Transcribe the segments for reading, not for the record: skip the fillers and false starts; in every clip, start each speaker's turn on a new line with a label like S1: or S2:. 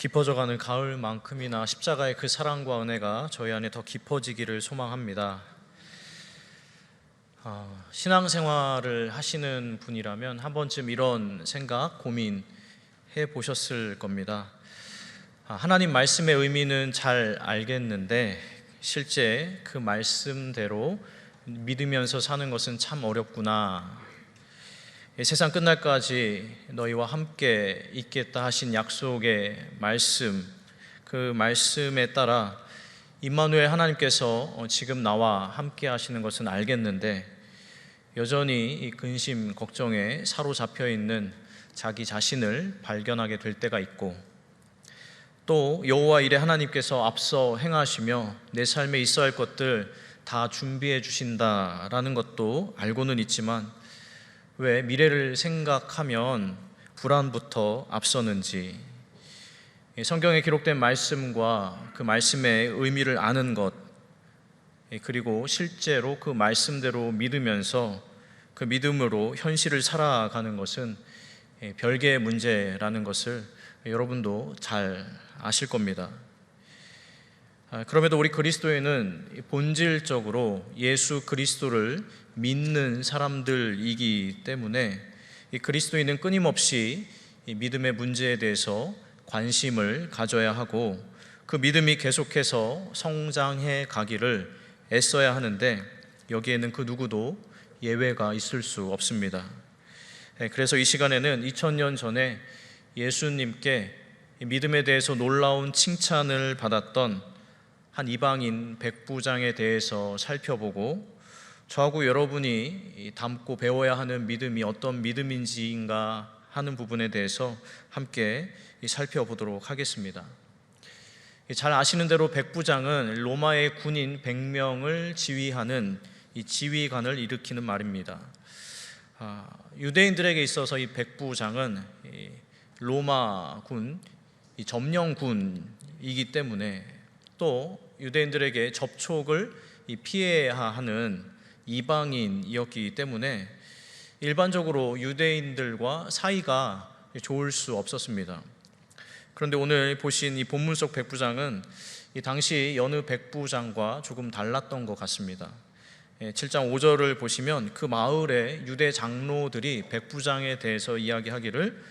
S1: 깊어져가는 가을만큼이나 십자가의 그 사랑과 은혜가 저희 안에 더 깊어지기를 소망합니다. 신앙생활을 하시는 분이라면 한 번쯤 이런 생각, 고민해 보셨을 겁니다. 하나님 말씀의 의미는 잘 알겠는데 실제 그 말씀대로 믿으면서 사는 것은 참 어렵구나. 세상 끝날까지 너희와 함께 있겠다 하신 약속의 말씀, 그 말씀에 따라 임마누엘 하나님께서 지금 나와 함께 하시는 것은 알겠는데 여전히 이 근심, 걱정에 사로잡혀 있는 자기 자신을 발견하게 될 때가 있고, 또 여호와 이레 하나님께서 앞서 행하시며 내 삶에 있어야 할 것들 다 준비해 주신다라는 것도 알고는 있지만 왜 미래를 생각하면 불안부터 앞서는지, 성경에 기록된 말씀과 그 말씀의 의미를 아는 것, 그리고 실제로 그 말씀대로 믿으면서 그 믿음으로 현실을 살아가는 것은 별개의 문제라는 것을 여러분도 잘 아실 겁니다. 그럼에도 우리 그리스도인은 본질적으로 예수 그리스도를 믿는 사람들이기 때문에 이 그리스도인은 끊임없이 이 믿음의 문제에 대해서 관심을 가져야 하고 그 믿음이 계속해서 성장해 가기를 애써야 하는데 여기에는 그 누구도 예외가 있을 수 없습니다. 그래서 이 시간에는 2000년 전에 예수님께 믿음에 대해서 놀라운 칭찬을 받았던 한 이방인 백부장에 대해서 살펴보고 저하고 여러분이 닮고 배워야 하는 믿음이 어떤 믿음인지인가 하는 부분에 대해서 함께 살펴보도록 하겠습니다. 잘 아시는 대로 백부장은 로마의 군인 100명을 지휘하는 이 지휘관을 일으키는 말입니다. 유대인들에게 있어서 이 백부장은 로마군 점령군이기 때문에 또 유대인들에게 접촉을 피해야 하는 이방인이었기 때문에 일반적으로 유대인들과 사이가 좋을 수 없었습니다. 그런데 오늘 보신 이 본문 속 백부장은 이 당시 여느 백부장과 조금 달랐던 것 같습니다. 7장 5절을 보시면 그 마을의 유대 장로들이 백부장에 대해서 이야기하기를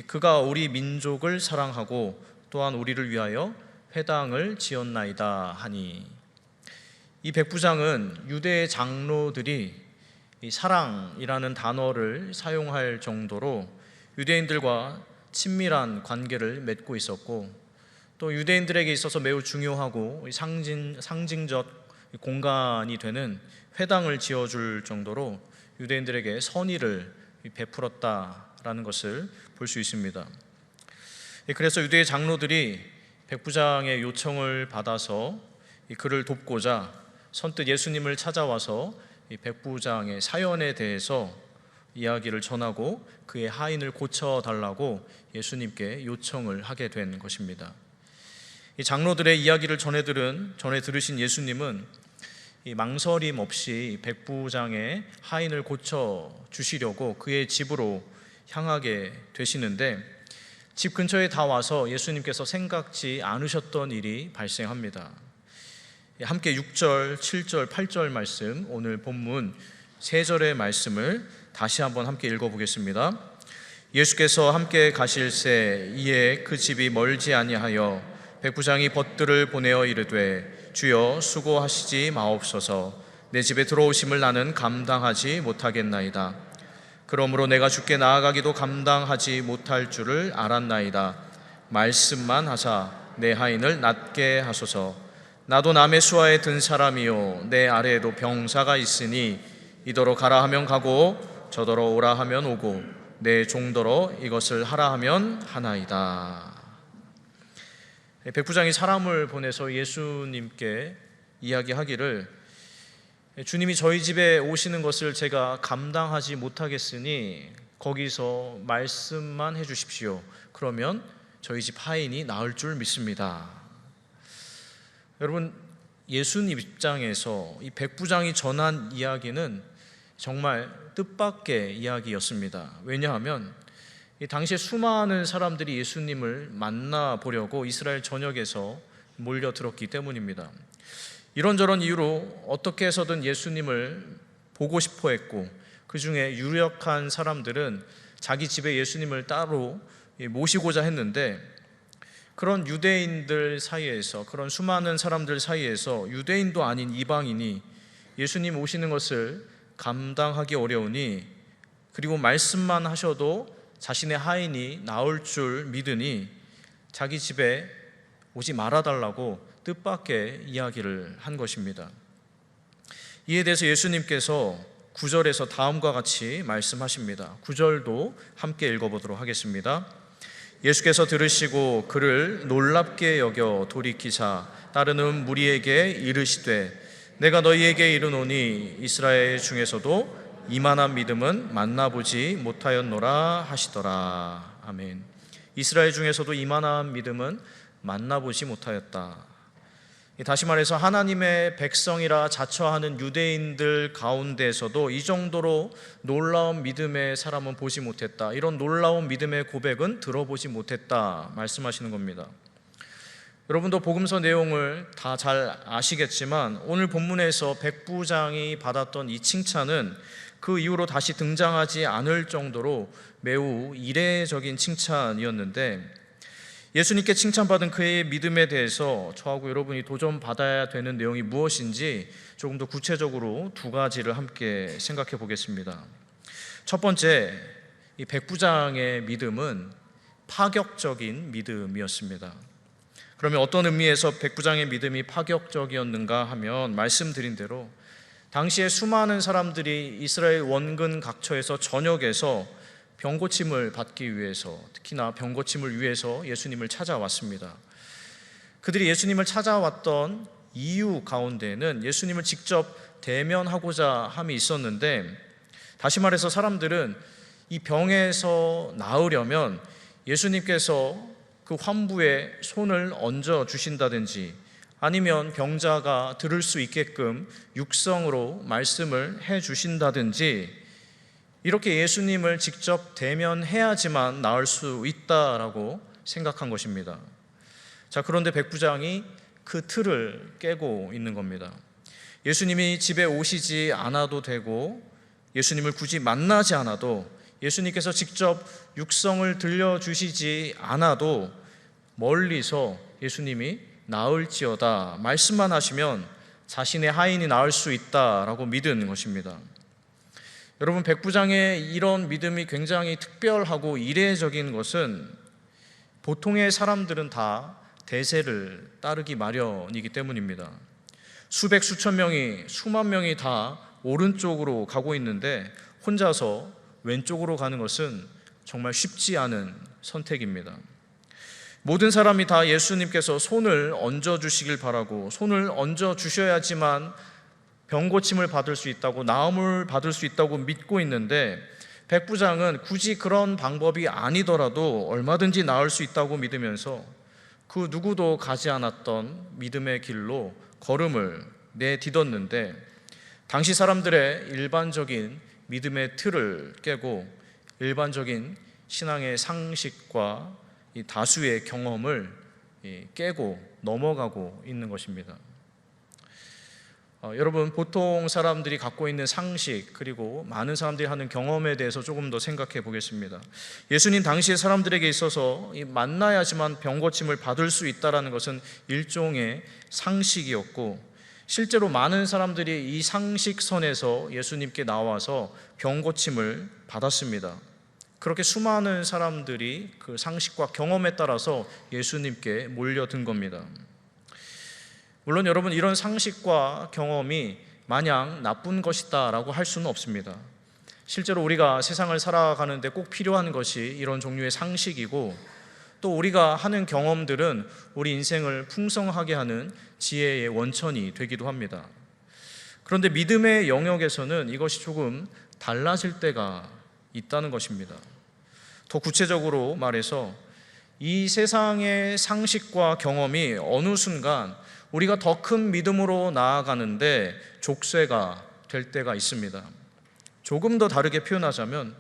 S1: 그가 우리 민족을 사랑하고 또한 우리를 위하여 회당을 지었나이다 하니, 이 백부장은 유대 장로들이 이 사랑이라는 단어를 사용할 정도로 유대인들과 친밀한 관계를 맺고 있었고, 또 유대인들에게 있어서 매우 중요하고 상징적 공간이 되는 회당을 지어줄 정도로 유대인들에게 선의를 베풀었다라는 것을 볼 수 있습니다. 그래서 유대 장로들이 백부장의 요청을 받아서 그를 돕고자 선뜻 예수님을 찾아와서 이 백부장의 사연에 대해서 이야기를 전하고 그의 하인을 고쳐달라고 예수님께 요청을 하게 된 것입니다. 이 장로들의 이야기를 전해 들으신 예수님은 이 망설임 없이 백부장의 하인을 고쳐주시려고 그의 집으로 향하게 되시는데, 집 근처에 다 와서 예수님께서 생각지 않으셨던 일이 발생합니다. 함께 6절, 7절, 8절 말씀, 오늘 본문 3절의 말씀을 다시 한번 함께 읽어보겠습니다. 예수께서 함께 가실새 이에 그 집이 멀지 아니하여 백부장이 벗들을 보내어 이르되 주여 수고하시지 마옵소서, 내 집에 들어오심을 나는 감당하지 못하겠나이다. 그러므로 내가 주께 나아가기도 감당하지 못할 줄을 알았나이다. 말씀만 하사 내 하인을 낫게 하소서. 나도 남의 수하에 든 사람이요 내 아래에도 병사가 있으니 이더러 가라 하면 가고 저더러 오라 하면 오고 내 종더러 이것을 하라 하면 하나이다. 백부장이 사람을 보내서 예수님께 이야기하기를 주님이 저희 집에 오시는 것을 제가 감당하지 못하겠으니 거기서 말씀만 해주십시오. 그러면 저희 집 하인이 나을 줄 믿습니다. 여러분, 예수님 입장에서 이 백부장이 전한 이야기는 정말 뜻밖의 이야기였습니다. 왜냐하면 이 당시에 수많은 사람들이 예수님을 만나보려고 이스라엘 전역에서 몰려들었기 때문입니다. 이런저런 이유로 어떻게 해서든 예수님을 보고 싶어 했고, 그 중에 유력한 사람들은 자기 집에 예수님을 따로 모시고자 했는데, 그런 유대인들 사이에서, 그런 수많은 사람들 사이에서 유대인도 아닌 이방인이 예수님 오시는 것을 감당하기 어려우니, 그리고 말씀만 하셔도 자신의 하인이 나올 줄 믿으니 자기 집에 오지 말아달라고 뜻밖의 이야기를 한 것입니다. 이에 대해서 예수님께서 9절에서 다음과 같이 말씀하십니다. 9절도 함께 읽어보도록 하겠습니다. 예수께서 들으시고 그를 놀랍게 여겨 돌이키사 따르는 무리에게 이르시되 내가 너희에게 이르노니 이스라엘 중에서도 이만한 믿음은 만나보지 못하였노라 하시더라. 아멘. 이스라엘 중에서도 이만한 믿음은 만나보지 못하였다. 다시 말해서 하나님의 백성이라 자처하는 유대인들 가운데서도 이 정도로 놀라운 믿음의 사람은 보지 못했다, 이런 놀라운 믿음의 고백은 들어보지 못했다 말씀하시는 겁니다. 여러분도 복음서 내용을 다 잘 아시겠지만 오늘 본문에서 백부장이 받았던 이 칭찬은 그 이후로 다시 등장하지 않을 정도로 매우 이례적인 칭찬이었는데, 예수님께 칭찬받은 그의 믿음에 대해서 저하고 여러분이 도전받아야 되는 내용이 무엇인지 조금 더 구체적으로 두 가지를 함께 생각해 보겠습니다. 첫 번째, 이 백부장의 믿음은 파격적인 믿음이었습니다. 그러면 어떤 의미에서 백부장의 믿음이 파격적이었는가 하면, 말씀드린 대로 당시에 수많은 사람들이 이스라엘 원근 각처에서 전역에서 병고침을 받기 위해서, 특히나 병고침을 위해서 예수님을 찾아왔습니다. 그들이 예수님을 찾아왔던 이유 가운데는 예수님을 직접 대면하고자 함이 있었는데, 다시 말해서 사람들은 이 병에서 나으려면 예수님께서 그 환부에 손을 얹어 주신다든지, 아니면 병자가 들을 수 있게끔 육성으로 말씀을 해 주신다든지, 이렇게 예수님을 직접 대면해야지만 나을 수 있다라고 생각한 것입니다. 자, 그런데 백부장이 그 틀을 깨고 있는 겁니다. 예수님이 집에 오시지 않아도 되고, 예수님을 굳이 만나지 않아도, 예수님께서 직접 육성을 들려주시지 않아도 멀리서 예수님이 나을지어다 말씀만 하시면 자신의 하인이 나을 수 있다라고 믿은 것입니다. 여러분, 백부장의 이런 믿음이 굉장히 특별하고 이례적인 것은 보통의 사람들은 다 대세를 따르기 마련이기 때문입니다. 수백 수천 명이, 수만 명이 다 오른쪽으로 가고 있는데 혼자서 왼쪽으로 가는 것은 정말 쉽지 않은 선택입니다. 모든 사람이 다 예수님께서 손을 얹어주시길 바라고, 손을 얹어주셔야지만 병고침을 받을 수 있다고, 나음을 받을 수 있다고 믿고 있는데, 백부장은 굳이 그런 방법이 아니더라도 얼마든지 나을 수 있다고 믿으면서 그 누구도 가지 않았던 믿음의 길로 걸음을 내딛었는데, 당시 사람들의 일반적인 믿음의 틀을 깨고 일반적인 신앙의 상식과 이 다수의 경험을 깨고 넘어가고 있는 것입니다. 여러분, 보통 사람들이 갖고 있는 상식, 그리고 많은 사람들이 하는 경험에 대해서 조금 더 생각해 보겠습니다. 예수님 당시의 사람들에게 있어서 만나야지만 병고침을 받을 수 있다는 것은 일종의 상식이었고, 실제로 많은 사람들이 이 상식선에서 예수님께 나와서 병고침을 받았습니다. 그렇게 수많은 사람들이 그 상식과 경험에 따라서 예수님께 몰려든 겁니다. 물론 여러분, 이런 상식과 경험이 마냥 나쁜 것이다 라고 할 수는 없습니다. 실제로 우리가 세상을 살아가는데 꼭 필요한 것이 이런 종류의 상식이고, 또 우리가 하는 경험들은 우리 인생을 풍성하게 하는 지혜의 원천이 되기도 합니다. 그런데 믿음의 영역에서는 이것이 조금 달라질 때가 있다는 것입니다. 더 구체적으로 말해서 이 세상의 상식과 경험이 어느 순간 우리가 더 큰 믿음으로 나아가는데 족쇄가 될 때가 있습니다. 조금 더 다르게 표현하자면,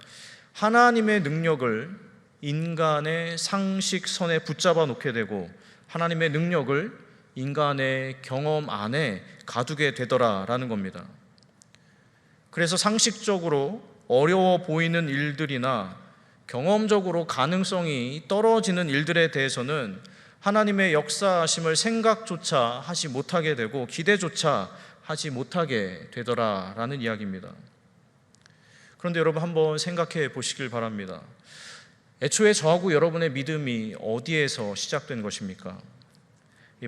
S1: 하나님의 능력을 인간의 상식선에 붙잡아 놓게 되고 하나님의 능력을 인간의 경험 안에 가두게 되더라라는 겁니다. 그래서 상식적으로 어려워 보이는 일들이나 경험적으로 가능성이 떨어지는 일들에 대해서는 하나님의 역사하심을 생각조차 하지 못하게 되고 기대조차 하지 못하게 되더라라는 이야기입니다. 그런데 여러분 한번 생각해 보시길 바랍니다. 애초에 저하고 여러분의 믿음이 어디에서 시작된 것입니까?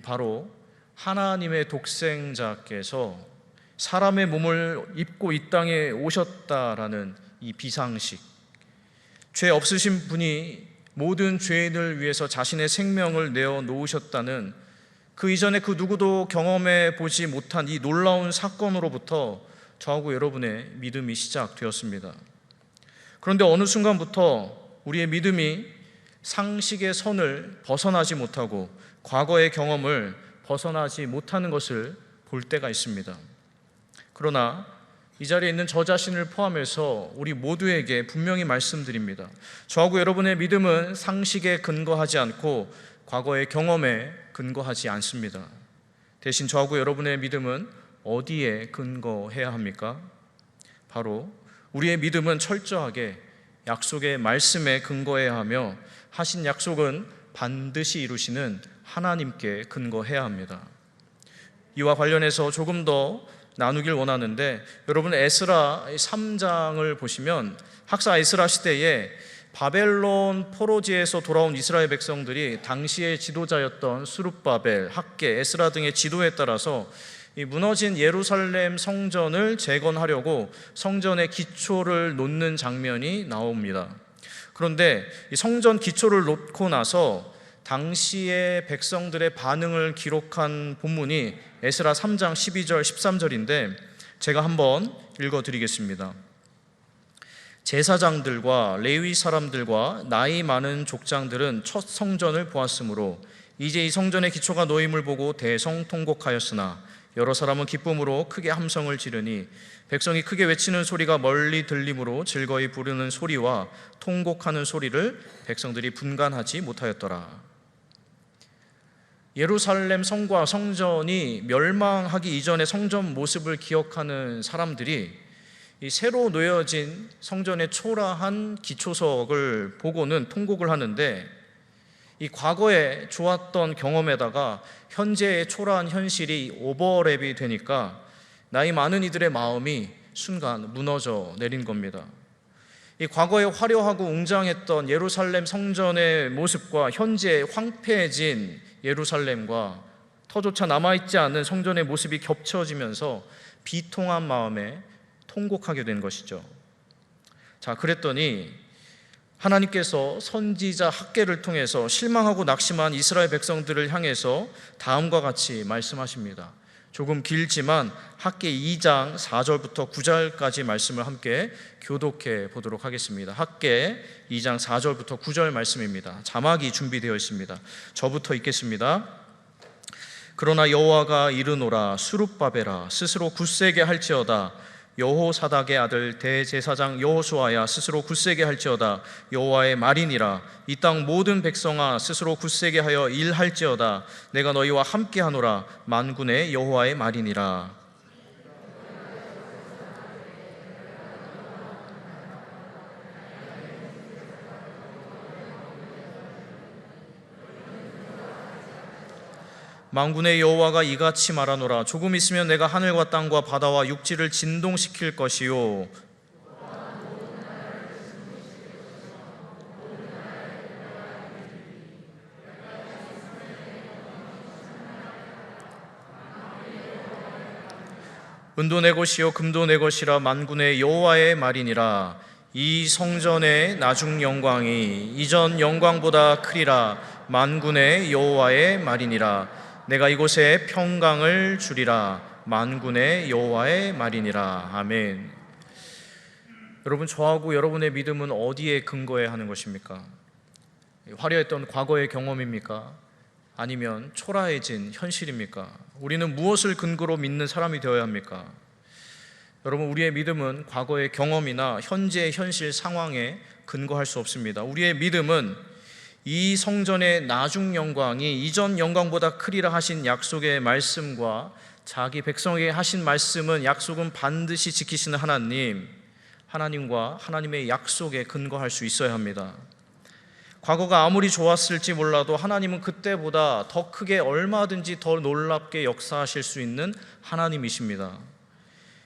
S1: 바로 하나님의 독생자께서 사람의 몸을 입고 이 땅에 오셨다라는 이 비상식, 죄 없으신 분이 모든 죄인을 위해서 자신의 생명을 내어 놓으셨다는 그 이전에 그 누구도 경험해 보지 못한 이 놀라운 사건으로부터 저하고 여러분의 믿음이 시작되었습니다. 그런데 어느 순간부터 우리의 믿음이 상식의 선을 벗어나지 못하고 과거의 경험을 벗어나지 못하는 것을 볼 때가 있습니다. 그러나 이 자리에 있는 저 자신을 포함해서 우리 모두에게 분명히 말씀드립니다. 저하고 여러분의 믿음은 상식에 근거하지 않고 과거의 경험에 근거하지 않습니다. 대신 저하고 여러분의 믿음은 어디에 근거해야 합니까? 바로 우리의 믿음은 철저하게 약속의 말씀에 근거해야 하며 하신 약속은 반드시 이루시는 하나님께 근거해야 합니다. 이와 관련해서 조금 더 나누길 원하는데, 여러분 에스라 3장을 보시면 학사 에스라 시대에 바벨론 포로지에서 돌아온 이스라엘 백성들이 당시의 지도자였던 스룹바벨, 학개, 에스라 등의 지도에 따라서 이 무너진 예루살렘 성전을 재건하려고 성전의 기초를 놓는 장면이 나옵니다. 그런데 이 성전 기초를 놓고 나서 당시의 백성들의 반응을 기록한 본문이 에스라 3장 12절 13절인데 제가 한번 읽어드리겠습니다. 제사장들과 레위 사람들과 나이 많은 족장들은 첫 성전을 보았으므로 이제 이 성전의 기초가 놓임을 보고 대성통곡하였으나 여러 사람은 기쁨으로 크게 함성을 지르니 백성이 크게 외치는 소리가 멀리 들림으로 즐거이 부르는 소리와 통곡하는 소리를 백성들이 분간하지 못하였더라. 예루살렘 성과 성전이 멸망하기 이전의 성전 모습을 기억하는 사람들이 이 새로 놓여진 성전의 초라한 기초석을 보고는 통곡을 하는데, 이 과거에 좋았던 경험에다가 현재의 초라한 현실이 오버랩이 되니까 나이 많은 이들의 마음이 순간 무너져 내린 겁니다. 이 과거에 화려하고 웅장했던 예루살렘 성전의 모습과 현재 황폐해진 예루살렘과 터조차 남아있지 않은 성전의 모습이 겹쳐지면서 비통한 마음에 통곡하게 된 것이죠. 자, 그랬더니 하나님께서 선지자 학개를 통해서 실망하고 낙심한 이스라엘 백성들을 향해서 다음과 같이 말씀하십니다. 조금 길지만 학개 2장 4절부터 9절까지 말씀을 함께 교독해 보도록 하겠습니다. 학개 2장 4절부터 9절 말씀입니다. 자막이 준비되어 있습니다. 저부터 읽겠습니다. 그러나 여호와가 이르노라, 스룹바벨아 스스로 굳세게 할지어다. 여호사닥의 아들 대제사장 여호수아야 스스로 굳세게 할지어다. 여호와의 말이니라. 이 땅 모든 백성아 스스로 굳세게 하여 일할지어다. 내가 너희와 함께하노라. 만군의 여호와의 말이니라. 만군의 여호와가 이같이 말하노라. 조금 있으면 내가 하늘과 땅과 바다와 육지를 진동시킬 것이요 은도 내 것이요 금도 내 것이라. 만군의 여호와의 말이니라. 이 성전의 나중 영광이 이전 영광보다 크리라. 만군의 여호와의 말이니라. 내가 이곳에 평강을 주리라. 만군의 여호와의 말이니라. 아멘. 여러분, 저하고 여러분의 믿음은 어디에 근거해야 하는 것입니까? 화려했던 과거의 경험입니까? 아니면 초라해진 현실입니까? 우리는 무엇을 근거로 믿는 사람이 되어야 합니까? 여러분, 우리의 믿음은 과거의 경험이나 현재의 현실 상황에 근거할 수 없습니다. 우리의 믿음은 이 성전의 나중 영광이 이전 영광보다 크리라 하신 약속의 말씀과 자기 백성에게 하신 말씀은, 약속은 반드시 지키시는 하나님과 하나님의 약속에 근거할 수 있어야 합니다. 과거가 아무리 좋았을지 몰라도 하나님은 그때보다 더 크게, 얼마든지 더 놀랍게 역사하실 수 있는 하나님이십니다.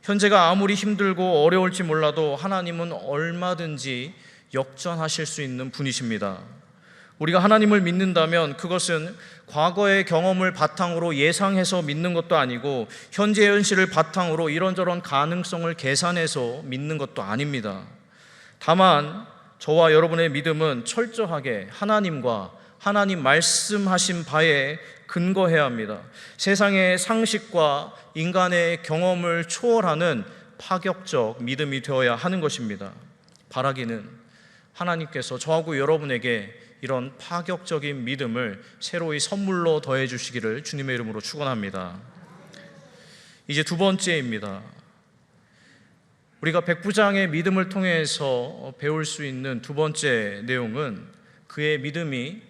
S1: 현재가 아무리 힘들고 어려울지 몰라도 하나님은 얼마든지 역전하실 수 있는 분이십니다. 우리가 하나님을 믿는다면 그것은 과거의 경험을 바탕으로 예상해서 믿는 것도 아니고 현재의 현실을 바탕으로 이런저런 가능성을 계산해서 믿는 것도 아닙니다. 다만 저와 여러분의 믿음은 철저하게 하나님과 하나님 말씀하신 바에 근거해야 합니다. 세상의 상식과 인간의 경험을 초월하는 파격적 믿음이 되어야 하는 것입니다. 바라기는 하나님께서 저하고 여러분에게 이런 파격적인 믿음을 새로이 선물로 더해 주시기를 주님의 이름으로 축원합니다. 이제 두 번째입니다. 우리가 백부장의 믿음을 통해서 배울 수 있는 두 번째 내용은 그의 믿음이,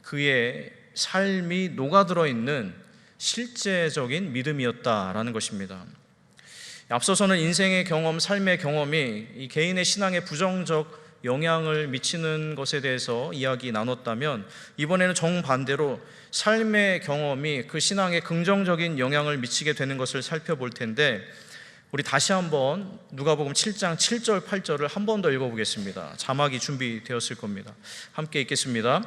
S1: 그의 삶이 녹아들어 있는 실제적인 믿음이었다라는 것입니다. 앞서서는 인생의 경험, 삶의 경험이 이 개인의 신앙에 부정적 영향을 미치는 것에 대해서 이야기 나눴다면, 이번에는 정반대로 삶의 경험이 그 신앙에 긍정적인 영향을 미치게 되는 것을 살펴볼 텐데, 우리 다시 한번 누가복음 7장 7절 8절을 한 번 더 읽어보겠습니다. 자막이 준비되었을 겁니다. 함께 읽겠습니다.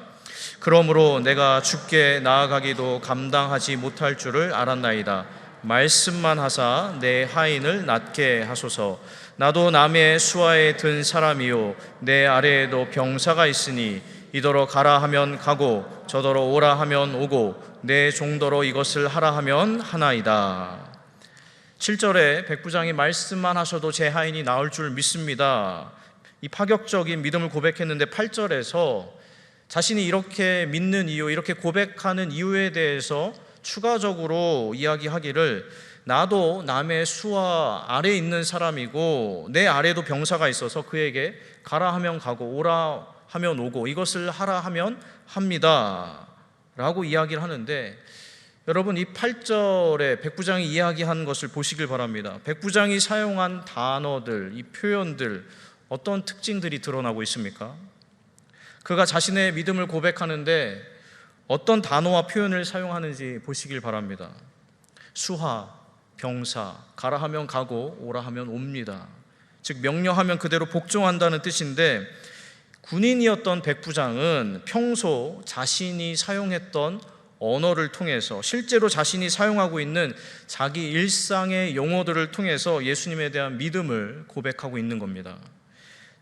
S1: 그러므로 내가 주께 나아가기도 감당하지 못할 줄을 알았나이다. 말씀만 하사 내 하인을 낫게 하소서. 나도 남의 수하에 든 사람이요 내 아래에도 병사가 있으니 이더러 가라 하면 가고 저더러 오라 하면 오고 내 종더러 이것을 하라 하면 하나이다. 7절에 백부장이 말씀만 하셔도 제 하인이 나을 줄 믿습니다. 이 파격적인 믿음을 고백했는데 8절에서 자신이 이렇게 믿는 이유, 이렇게 고백하는 이유에 대해서 추가적으로 이야기하기를, 나도 남의 수하 아래에 있는 사람이고 내 아래에도 병사가 있어서 그에게 가라 하면 가고 오라 하면 오고 이것을 하라 하면 합니다 라고 이야기를 하는데, 여러분, 이 8절에 백부장이 이야기한 것을 보시길 바랍니다. 백부장이 사용한 단어들, 이 표현들, 어떤 특징들이 드러나고 있습니까? 그가 자신의 믿음을 고백하는데 어떤 단어와 표현을 사용하는지 보시길 바랍니다. 수하, 병사, 가라 하면 가고 오라 하면 옵니다. 즉 명령하면 그대로 복종한다는 뜻인데, 군인이었던 백부장은 평소 자신이 사용했던 언어를 통해서, 실제로 자신이 사용하고 있는 자기 일상의 용어들을 통해서 예수님에 대한 믿음을 고백하고 있는 겁니다.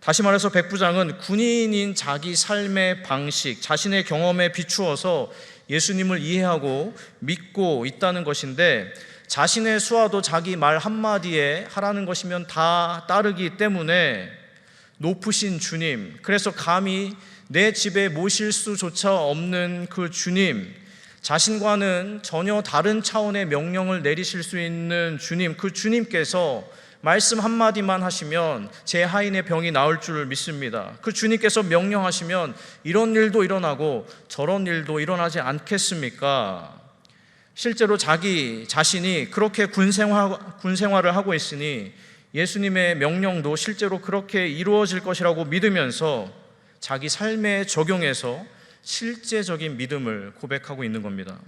S1: 다시 말해서 백부장은 군인인 자기 삶의 방식, 자신의 경험에 비추어서 예수님을 이해하고 믿고 있다는 것인데, 자신의 수하도 자기 말 한마디에 하라는 것이면 다 따르기 때문에 높으신 주님, 그래서 감히 내 집에 모실 수조차 없는 그 주님, 자신과는 전혀 다른 차원의 명령을 내리실 수 있는 주님, 그 주님께서 말씀 한마디만 하시면 제 하인의 병이 나을 줄 믿습니다. 그 주님께서 명령하시면 이런 일도 일어나고 저런 일도 일어나지 않겠습니까? 실제로 자기 자신이 그렇게 군 생활을 하고 있으니 예수님의 명령도 실제로 그렇게 이루어질 것이라고 믿으면서 자기 삶에 적용해서 실제적인 믿음을 고백하고 있는 겁니다.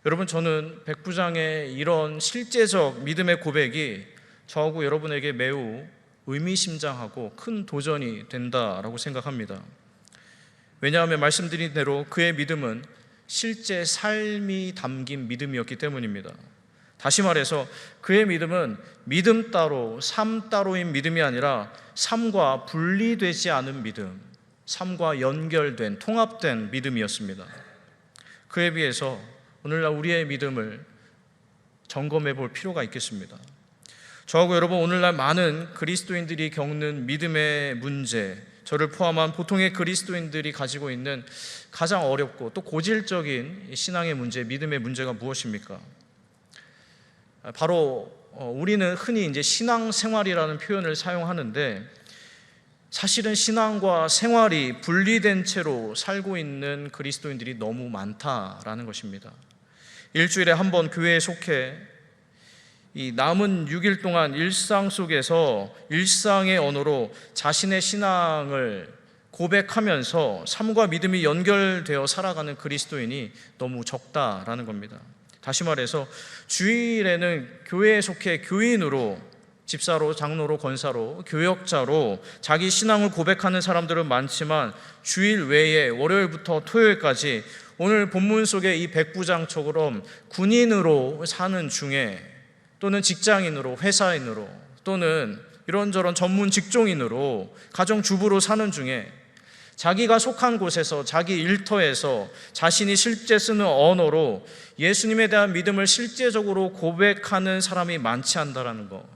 S1: 여러분, 저는 백부장의 이런 실제적 믿음의 고백이 저하고 여러분에게 매우 의미심장하고 큰 도전이 된다라고 생각합니다. 왜냐하면 말씀드린 대로 그의 믿음은 실제 삶이 담긴 믿음이었기 때문입니다. 다시 말해서 그의 믿음은 믿음 따로 삶 따로인 믿음이 아니라 삶과 분리되지 않은 믿음, 삶과 연결된 통합된 믿음이었습니다. 그에 비해서 오늘날 우리의 믿음을 점검해 볼 필요가 있겠습니다. 저하고 여러분, 오늘날 많은 그리스도인들이 겪는 믿음의 문제, 저를 포함한 보통의 그리스도인들이 가지고 있는 가장 어렵고 또 고질적인 신앙의 문제, 믿음의 문제가 무엇입니까? 바로 우리는 흔히 이제 신앙생활이라는 표현을 사용하는데 사실은 신앙과 생활이 분리된 채로 살고 있는 그리스도인들이 너무 많다라는 것입니다. 일주일에 한 번 교회에 속해 이 남은 6일 동안 일상 속에서 일상의 언어로 자신의 신앙을 고백하면서 삶과 믿음이 연결되어 살아가는 그리스도인이 너무 적다라는 겁니다. 다시 말해서 주일에는 교회에 속해 교인으로, 집사로, 장로로, 권사로, 교역자로 자기 신앙을 고백하는 사람들은 많지만 주일 외에 월요일부터 토요일까지 오늘 본문 속의 이 백부장처럼 군인으로 사는 중에, 또는 직장인으로, 회사인으로, 또는 이런저런 전문 직종인으로, 가정주부로 사는 중에 자기가 속한 곳에서, 자기 일터에서 자신이 실제 쓰는 언어로 예수님에 대한 믿음을 실제적으로 고백하는 사람이 많지 않다라는 거,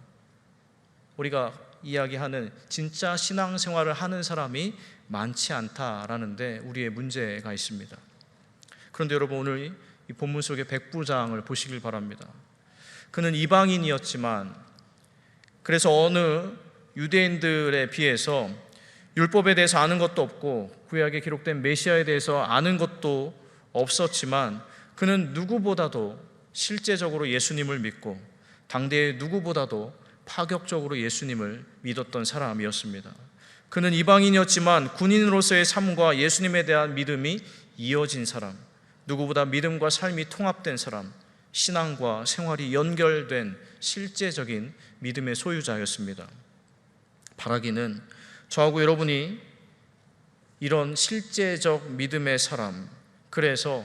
S1: 우리가 이야기하는 진짜 신앙생활을 하는 사람이 많지 않다라는 데 우리의 문제가 있습니다. 그런데 여러분, 오늘 이 본문 속의 백부장을 보시길 바랍니다. 그는 이방인이었지만, 그래서 어느 유대인들에 비해서 율법에 대해서 아는 것도 없고 구약에 기록된 메시아에 대해서 아는 것도 없었지만 그는 누구보다도 실제적으로 예수님을 믿고 당대의 누구보다도 파격적으로 예수님을 믿었던 사람이었습니다. 그는 이방인이었지만 군인으로서의 삶과 예수님에 대한 믿음이 이어진 사람, 누구보다 믿음과 삶이 통합된 사람, 신앙과 생활이 연결된 실제적인 믿음의 소유자였습니다. 바라기는 저하고 여러분이 이런 실제적 믿음의 사람, 그래서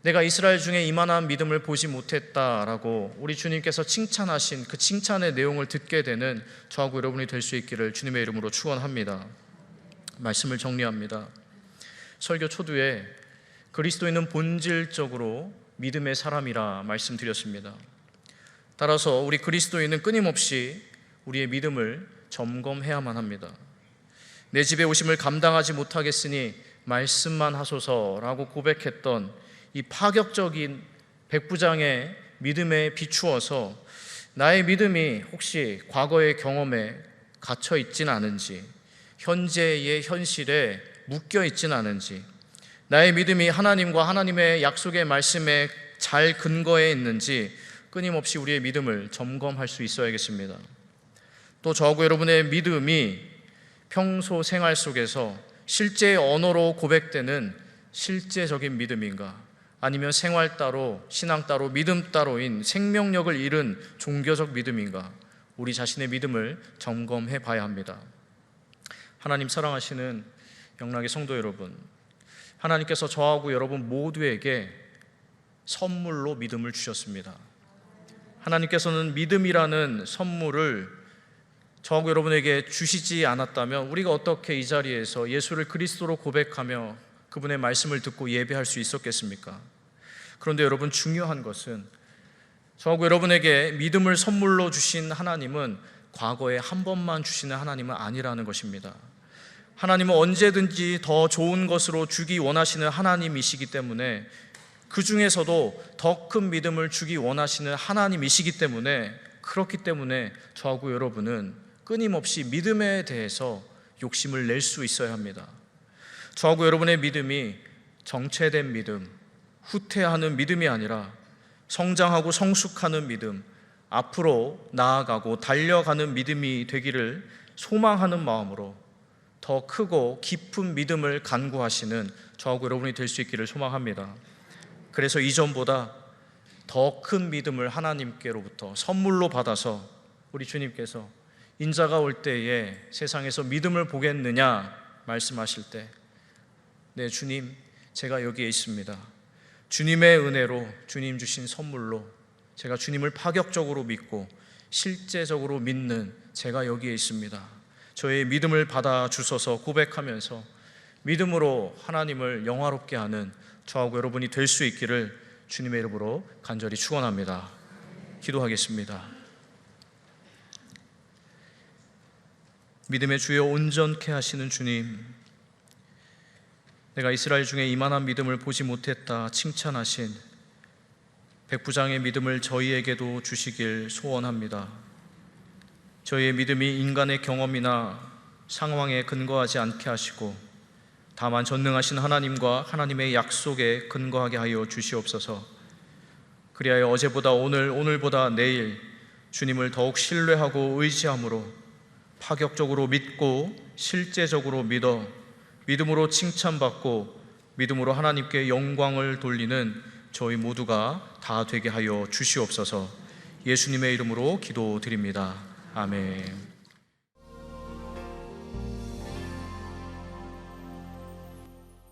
S1: 내가 이스라엘 중에 이만한 믿음을 보지 못했다라고 우리 주님께서 칭찬하신 그 칭찬의 내용을 듣게 되는 저하고 여러분이 될 수 있기를 주님의 이름으로 축원합니다. 말씀을 정리합니다. 설교 초두에 그리스도인은 본질적으로 믿음의 사람이라 말씀드렸습니다. 따라서 우리 그리스도인은 끊임없이 우리의 믿음을 점검해야만 합니다. 내 집에 오심을 감당하지 못하겠으니 말씀만 하소서라고 고백했던 이 파격적인 백부장의 믿음에 비추어서 나의 믿음이 혹시 과거의 경험에 갇혀 있진 않은지, 현재의 현실에 묶여 있진 않은지, 나의 믿음이 하나님과 하나님의 약속의 말씀에 잘 근거해 있는지 끊임없이 우리의 믿음을 점검할 수 있어야겠습니다. 또 저하고 여러분의 믿음이 평소 생활 속에서 실제의 언어로 고백되는 실제적인 믿음인가, 아니면 생활 따로, 신앙 따로, 믿음 따로인 생명력을 잃은 종교적 믿음인가, 우리 자신의 믿음을 점검해 봐야 합니다. 하나님 사랑하시는 영락의 성도 여러분, 하나님께서 저하고 여러분 모두에게 선물로 믿음을 주셨습니다. 하나님께서는 믿음이라는 선물을 저하고 여러분에게 주시지 않았다면 우리가 어떻게 이 자리에서 예수를 그리스도로 고백하며 그분의 말씀을 듣고 예배할 수 있었겠습니까? 그런데 여러분, 중요한 것은 저하고 여러분에게 믿음을 선물로 주신 하나님은 과거에 한 번만 주시는 하나님은 아니라는 것입니다. 하나님은 언제든지 더 좋은 것으로 주기 원하시는 하나님이시기 때문에, 그 중에서도 더 큰 믿음을 주기 원하시는 하나님이시기 때문에, 그렇기 때문에 저하고 여러분은 끊임없이 믿음에 대해서 욕심을 낼 수 있어야 합니다. 저하고 여러분의 믿음이 정체된 믿음, 후퇴하는 믿음이 아니라 성장하고 성숙하는 믿음, 앞으로 나아가고 달려가는 믿음이 되기를 소망하는 마음으로 더 크고 깊은 믿음을 간구하시는 저하고 여러분이 될 수 있기를 소망합니다. 그래서 이전보다 더 큰 믿음을 하나님께로부터 선물로 받아서 우리 주님께서 인자가 올 때에 세상에서 믿음을 보겠느냐 말씀하실 때, 네 주님, 제가 여기에 있습니다. 주님의 은혜로, 주님 주신 선물로 제가 주님을 파격적으로 믿고 실제적으로 믿는 제가 여기에 있습니다. 저의 믿음을 받아 주셔서 고백하면서 믿음으로 하나님을 영화롭게 하는 저하고 여러분이 될 수 있기를 주님의 이름으로 간절히 축원합니다. 기도하겠습니다. 믿음의 주여 온전케 하시는 주님, 내가 이스라엘 중에 이만한 믿음을 보지 못했다 칭찬하신 백부장의 믿음을 저희에게도 주시길 소원합니다. 저희의 믿음이 인간의 경험이나 상황에 근거하지 않게 하시고 다만 전능하신 하나님과 하나님의 약속에 근거하게 하여 주시옵소서. 그리하여 어제보다 오늘, 오늘보다 내일 주님을 더욱 신뢰하고 의지함으로 파격적으로 믿고 실제적으로 믿어 믿음으로 칭찬받고 믿음으로 하나님께 영광을 돌리는 저희 모두가 다 되게 하여 주시옵소서. 예수님의 이름으로 기도드립니다. 아멘.